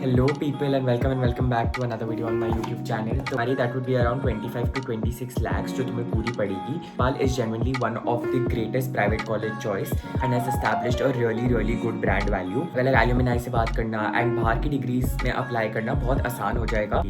Hello people and welcome back to another video on my YouTube channel. तो हमारी that would be around 25 to 26 lakhs जो तुम्हें पूरी पड़ेगी. Nepal is genuinely one of the greatest private college choice and has established a really good brand value. अगर alumni से बात करना and बाहर की डिग्रीज में अप्लाई करना बहुत आसान हो जाएगा.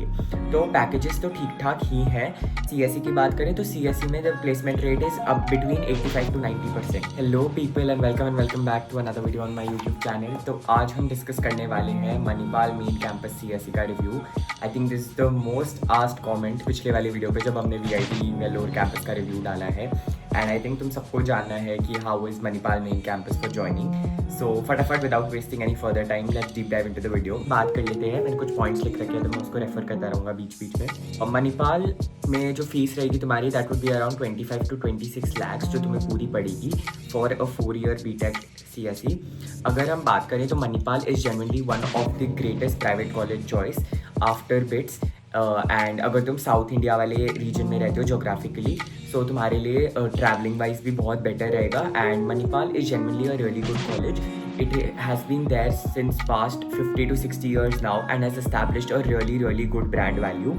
तो पैकेजेस तो ठीक ठाक ही हैं. CSE की बात करें तो CSE में the placement rate is up between 85 to 90%. Hello people and welcome back to another video on my YouTube channel. तो आज हम डिस्कस करने वाले हैं मणिपाल मेन कैंपस CSE का review. I think this is the most asked comment पिछले वाली video पे जब हमने VIP वेलोर कैंपस का रिव्यू डाला है. एंड आई थिंक तुम सबको जानना है कि how is Manipal main campus for joining. So फटाफट without wasting any further time let's deep dive into the video. बात कर लेते हैं. मैंने कुछ पॉइंट्स लिख रखे हैं तो मैं उसको रेफर करता रहूँगा बीच में. और मणिपाल में जो फीस रहेगी तुम्हारी that would be around 25 to 26 lakhs जो तुम्हें पूरी पड़ेगी for a 4-year BTech CSE. अगर हम बात करें तो Manipal is genuinely one of the greatest private college choice after bits. And अगर तुम साउथ इंडिया वाले रीजन में रहते हो जोग्राफिकली सो तुम्हारे लिए ट्रैवलिंग वाइज भी बहुत बेटर रहेगा. And Manipal is genuinely a really good college. It has been there since past 50 to 60 years now and has established a really good brand value.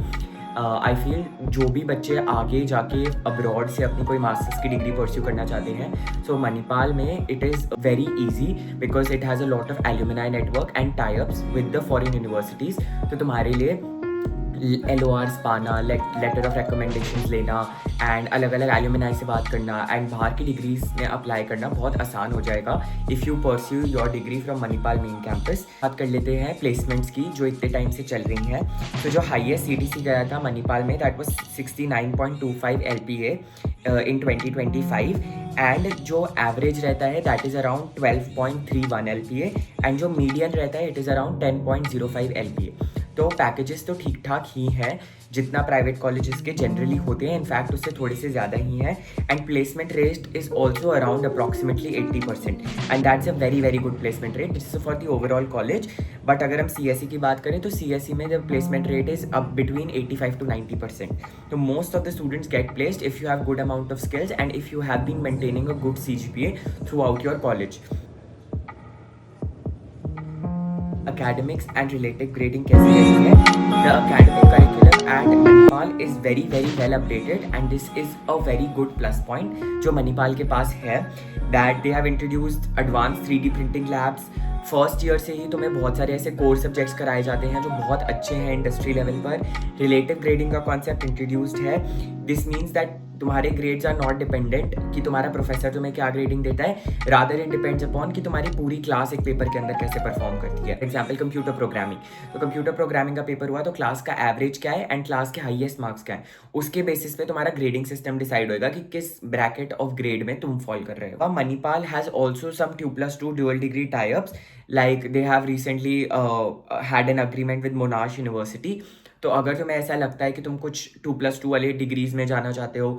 I feel जो भी बच्चे आगे जाके अब्रॉड से अपनी कोई मास्टर्स की डिग्री परस्यू करना चाहते हैं सो मणिपाल में it is very easy because it has a lot of alumni network and tie-ups with the foreign universities. तो तुम्हारे लिए LORs पाना, लेटर ऑफ रिकमेंडेशन लेना एंड अलग अलग एल्यूमिनाई से बात करना एंड बाहर की डिग्रीज में अप्लाई करना बहुत आसान हो जाएगा if you pursue your degree from Manipal main campus. बात कर लेते हैं प्लेसमेंट्स की जो इतने टाइम से चल रही हैं. तो जो हाईएस्ट CTC गया था मणिपाल में that was 69.25 LPA in 2025 and जो एवरेज रहता है that is around 12.31 LPA and जो मीडियन रहता है इट इज़ अराउंड 10.05 LPA. तो पैकेजेस तो ठीक ठाक ही हैं जितना प्राइवेट कॉलेजेस के जनरली होते हैं. इनफैक्ट उससे थोड़े से ज़्यादा ही हैं. And placement rate is also around approximately 80% and that's a very good placement rate this is for the overall college. But अगर हम CSE की बात करें तो CSE में the placement rate is up between 85 to 90%. तो most of the students get placed if you have good amount of skills and if you have been maintaining a good CGPA throughout your college. Academics and related grading कैसी रहती है. The academic curriculum at Manipal is very well updated and this is a very good plus point जो मणिपाल के पास है that they have introduced advanced 3D printing labs. First year से ही तुम्हें बहुत सारे ऐसे कोर सब्जेक्ट्स कराए जाते हैं जो बहुत अच्छे हैं इंडस्ट्री लेवल पर. रिलेटिव ग्रेडिंग का कॉन्सेप्ट इंट्रोड्यूस्ड है. दिस मीन्स दैट तुम्हारे ग्रेड्स आर नॉट डिपेंडेंट कि तुम्हारा प्रोफेसर तुम्हें क्या ग्रेडिंग देता है. रादर इट डिपेंड्स अपॉन कि तुम्हारी पूरी क्लास एक पेपर के अंदर कैसे परफॉर्म करती है. Example computer programming. तो कंप्यूटर प्रोग्रामिंग का पेपर हुआ तो क्लास का एवरेज क्या है एंड क्लास के हाईएस्ट मार्क्स क्या है उसके बेसिस पे तुम्हारा ग्रेडिंग सिस्टम डिसाइड होगा कि किस ब्रैकेट ऑफ ग्रेड में तुम फॉल कर रहे हो. Manipal has also some 2+2 dual degree tie-ups like they have recently had an agreement with Monash University. तो अगर तुम्हें ऐसा लगता है कि तुम कुछ 2+2 वाले डिग्रीज में जाना चाहते हो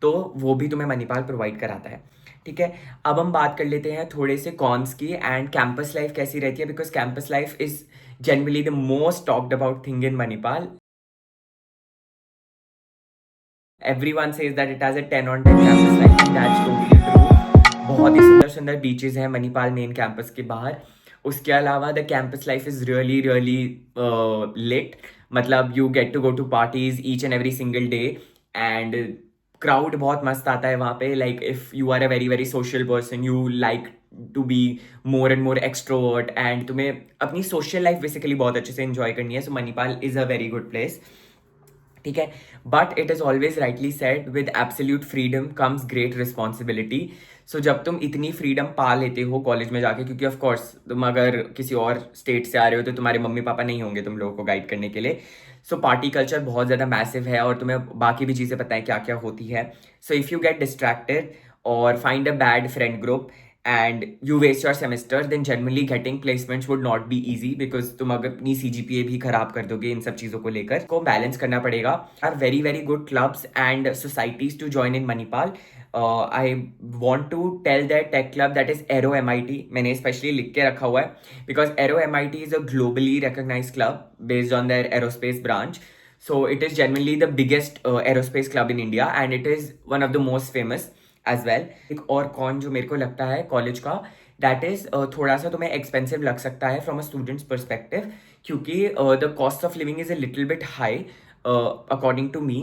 तो वो भी तुम्हें मणिपाल प्रोवाइड कराता है. ठीक है. अब हम बात कर लेते हैं थोड़े से कॉन्स की एंड कैंपस लाइफ कैसी रहती है because campus life is generally the most talked about thing in Manipal. Everyone says that it has a 10 on 10 campus life and that's totally true. बहुत ही सुंदर बीचेस हैं मणिपाल मेन कैंपस के बाहर. उसके अलावा the campus life is really lit. मतलब you get to go to parties each and every single day and crowd बहुत मस्त आता है वहाँ पे. Like if you are a very social person you like to be more and more extrovert and तुम्हें अपनी social life basically बहुत अच्छे से एंजॉय करनी है. So Manipal is a very good place. ठीक है. But it is always rightly said with absolute freedom comes great responsibility. So जब तुम इतनी फ्रीडम पा लेते हो कॉलेज में जाके क्योंकि ऑफ कोर्स तुम अगर किसी और स्टेट से आ रहे हो तो तुम्हारे मम्मी पापा नहीं होंगे तुम लोगों को गाइड करने के लिए. सो पार्टी कल्चर बहुत ज़्यादा मैसिव है और तुम्हें बाकी भी चीज़ें पता है क्या क्या होती है. So if you get distracted और find a bad friend group and you waste your semester then generally getting placements would not be easy because तुम अगर अपनी CGPA भी खराब कर दोगे इन सब चीज़ों को लेकर को बैलेंस करना पड़ेगा. Are very good clubs and societies to join in Manipal. I want to tell that tech club that is aero MIT. मैंने स्पेशली लिख के रखा हुआ है because aero MIT is a globally recognise club based on their aerospace branch. So it is genuinely the biggest aerospace club in India and it is one of the most famous as well. एक और कौन जो मेरे को लगता है college का that is थोड़ा सा तुम्हें एक्सपेंसिव लग सकता है फ्रॉम अ स्टूडेंट्स परस्पेक्टिव क्योंकि the cost of living is a little bit high according to me.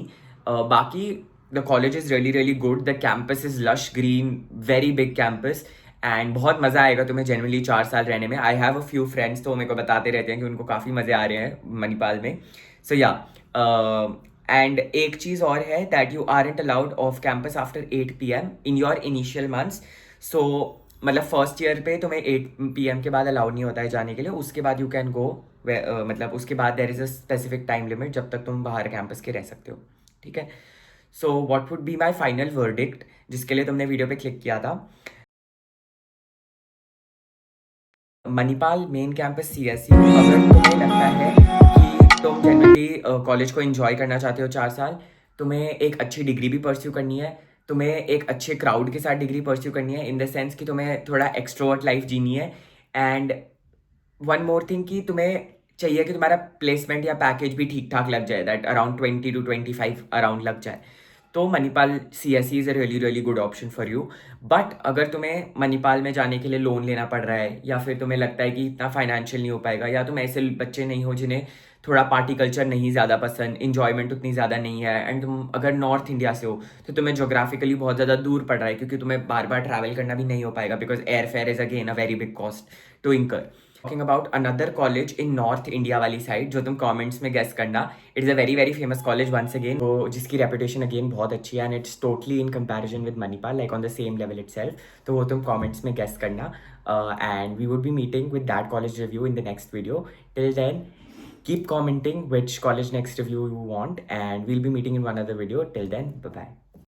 बाकी the college is really really good. The campus is lush green, very big campus, and बहुत मज़ा आएगा तुम्हें generally 4 साल रहने में. I have a few friends, तो मेरे को बताते रहते हैं कि उनको काफ़ी मज़े आ रहे हैं मणिपाल में. सो या, एंड एक चीज़ और है, that you aren't allowed off campus after 8 PM in your initial months. So मतलब फर्स्ट ईयर पे तुम्हें 8 PM के बाद अलाउड नहीं होता है जाने के लिए. उसके बाद यू कैन गो, मतलब उसके बाद there is a specific time limit जब तक तुम बाहर कैंपस के रह सकते हो. ठीक है. So what would be my final verdict, जिसके लिए तुमने वीडियो पे क्लिक किया था. मणिपाल मेन कैंपस CSE, अगर तुम्हें लगता है कि तुम जनरली कॉलेज को एंजॉय करना चाहते हो 4 साल, तुम्हें एक अच्छी डिग्री भी परस्यू करनी है, तुम्हें एक अच्छे क्राउड के साथ डिग्री परस्यू करनी है, इन द सेंस कि तुम्हें थोड़ा एक्सट्रोवर्ट लाइफ जीनी है. एंड वन मोर थिंग कि तुम्हें चाहिए कि तुम्हारा प्लेसमेंट या पैकेज भी ठीक ठाक लग जाए, दैट अराउंड 20 to 25 अराउंड लग जाए. तो Manipal CSE is a really really good option for you. But अगर तुम्हें मणिपाल में जाने के लिए लोन लेना पड़ रहा है, या फिर तुम्हें लगता है कि इतना फाइनेंशियल नहीं हो पाएगा, या तुम ऐसे बच्चे नहीं हो जिन्हें थोड़ा पार्टी कल्चर नहीं ज़्यादा पसंद, इन्जॉयमेंट उतनी ज़्यादा नहीं है, एंड तुम अगर नॉर्थ इंडिया से हो तो तुम्हें जोग्राफिकली बहुत ज़्यादा दूर पड़ रहा है, क्योंकि तुम्हें बार बार ट्रैवल करना भी नहीं हो पाएगा, because air fare is again a very big cost to incur. Talking about another college in North India वाली साइड, जो तुम कमेंट्स में गेस करना. It is a very very famous college once again, वो जिसकी रेपुटेशन अगेन बहुत अच्छी है, and it's totally in comparison with Manipal, like on the same level itself. तो वो तुम कमेंट्स में गेस करना, and we would B meeting with that college review in the next video. Till then, keep commenting which college next review you want, and we'll be meeting in one other video. Till then, bye bye.